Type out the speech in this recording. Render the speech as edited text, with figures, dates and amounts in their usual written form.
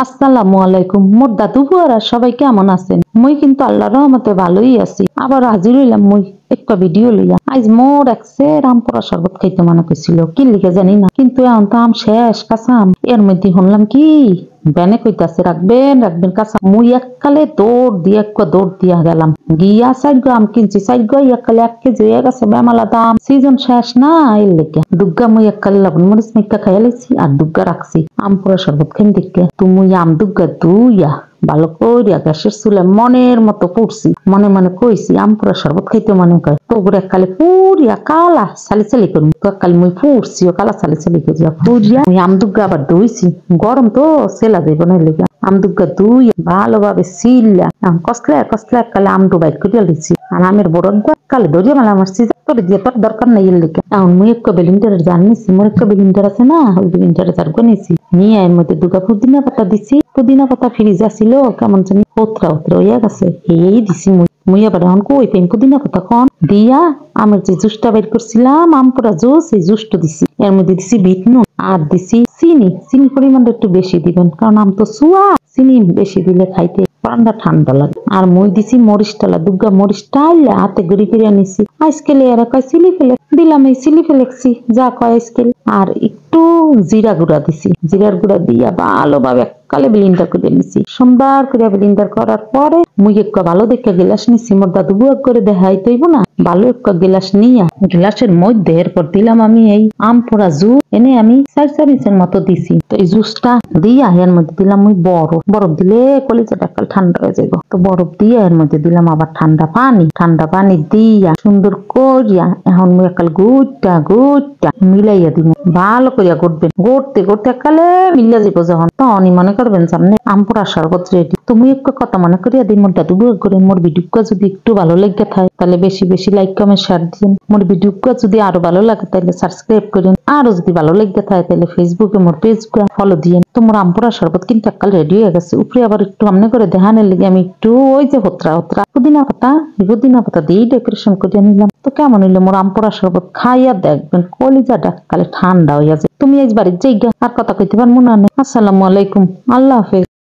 আসসালামু আলাইকুম। মোর দাদু বুয়ারা সবাই কেমন আছেন? মুই কিন্তু আল্লাহর রহমতে ভালোই আছি। আবার হাজির হইলাম মুই একটা ভিডিও লইয়া। আজ মোর একসে রামপুরা শরবত খাইতে মনে করছিল, কি লিখে জানি না, কিন্তু এখন তো আম শেষ কাঁচা আম। এর মধ্যে শুনলাম কি বেনে কইতাছে রাখবেন রাখবেন কাঁচা। মুই এককালে দৌড় দিয়া গেলাম গিয়া সাইড আম কিনছি, সাইড এককালে 1 কেজি হয়ে গেছে বেমালা দাম। সিজন শেষ না এর লেগে দুগ্গা মুই এককালে লবণ মরিচ মিক্কা খাইয়া লাইছি আর দুগ্গা রাখছি আম পুরা শরবত খাইন দেখে। তুমি আম দুগ্গা দুইয়া ভালো করিয়া গ্যাসের চুলে মনের মতো পুড়ছি, মনে মনে কইছি আম পুরা শরবত খাইতে মনে করে তোর এককালে পুরিয়া কালা সালি সালি করুন। তো এককালে মুই পুড়ছি ও কালা সালি সালি করিয়া পুরিয়া মুই আম দুগ্গা আবার দইছি, গরম তো সেলা যাইব না লেগে আম দুগ্গা দুই ভালোভাবে সিল্লা কসলা এককালে আমটু বাইট করিয়া লিছি। আর আমের বড় কালে ধরিয়া মেলা আমার সিজা করে দিয়ে তোর দরকার নাই এর লেগে। এখন মুই একটা বেলিন্ডারের জান নিছি, মোর একটা বেলিন্ডার আছে না, ওই বেলিন্ডারে জার নিছি নিয়ে এর মধ্যে দুটা পুদিনা পাতা দিছি। পুদিনা পাতা ফ্রিজ আছিল কেমন জানি ওতরা হইয়া গেছে, এই দিছি মুই আবার এখন কই পেন পুদিনা পাতা কন দিয়া আমের যে জুসটা বের করছিলাম আম পুরা জুস, এই জুসটা দিছি। এর মধ্যে দিছি বিট নুন আর দিছি চিনি পরিমাণটা একটু বেশি দিবেন, কারণ আম তো সুয়া, চিনি বেশি দিলে খাইতে ঠান্ডা লাগে। আর মই দিছি মরিচটালা দুগ্গা মরিচটা হাতে গুড়ি করে নিছি। আইসকেলে এরা কয় চিলি ফ্লেক্স দিলাম, এই চিলি ফ্লেক্সি যা কয় আইসকেল। আর একটু জিরা গুঁড়া দিছি, জিরার গুঁড়া দিয়া ভালোভাবে কালে ব্লেন্ডার করে নিছি। সুন্দর করে ব্লেন্ডার করার পরে মুই একটা ভালো দেখে গিলাস নিছি, মোর দাদু বুয়া করে দেখাই তৈব না, ভালো একটা গিলাস নিয়া গিলাসের মধ্যে এরপর দিলাম আমি এই আম পোড়া জুস এনে আমি 4 চামচের মতো দিছি। তো এই জুসটা দিয়া এর মধ্যে দিলাম মুই বরফ দিলে কলিজাটা কাল ঠান্ডা হয়ে যাইব। তো বরফ দিয়ে এর মধ্যে দিলাম আবার ঠান্ডা পানি দিয়া সুন্দর করিয়া এখন মুই একাল গুড়টা মিলাইয়া দিব, ভালো করিয়া গড়তে একালে মিলিয়া যাইব। যখন তখনই মনে করবেন সামনে আম পোড়া শরবত রেডি। তুমি একটা কথা মনে করিয়া দিই, মোর দাদু বুয়া করে মোর ভিডিওটা যদি একটু ভালো লেগে থাকে তাহলে বেশি বেশি লাইক কমেন্ট শেয়ার দিন। মোর ভিডিওটা যদি আরো ভালো লাগে তাহলে সাবস্ক্রাইব করেন। আরো যদি ভালো লেগে থাকে তাহলে ফেসবুকে মোর পেজটা ফলো দিয়েন। তো মোর আম পোড়া শরবত কিন্তু একাল রেডি হয়ে গেছে। উপরে আবার একটু আমনে করে দেখানোর লেগে আমি একটু ওই যে হতরা পুদিনা পাতা দিয়ে ডেকোরেশন করিয়া নিলাম। তো কেমন হইলো মোর আম পোড়া শরবত খাইয়া দেখবেন কলিজাটা কালে ঠান্ডা হইয়া যায়। তুমি আজ বাড়ির যাইগা আর কথা কইতে পারবো না। আসসালামু আলাইকুম, আল্লাহ হাফেজ।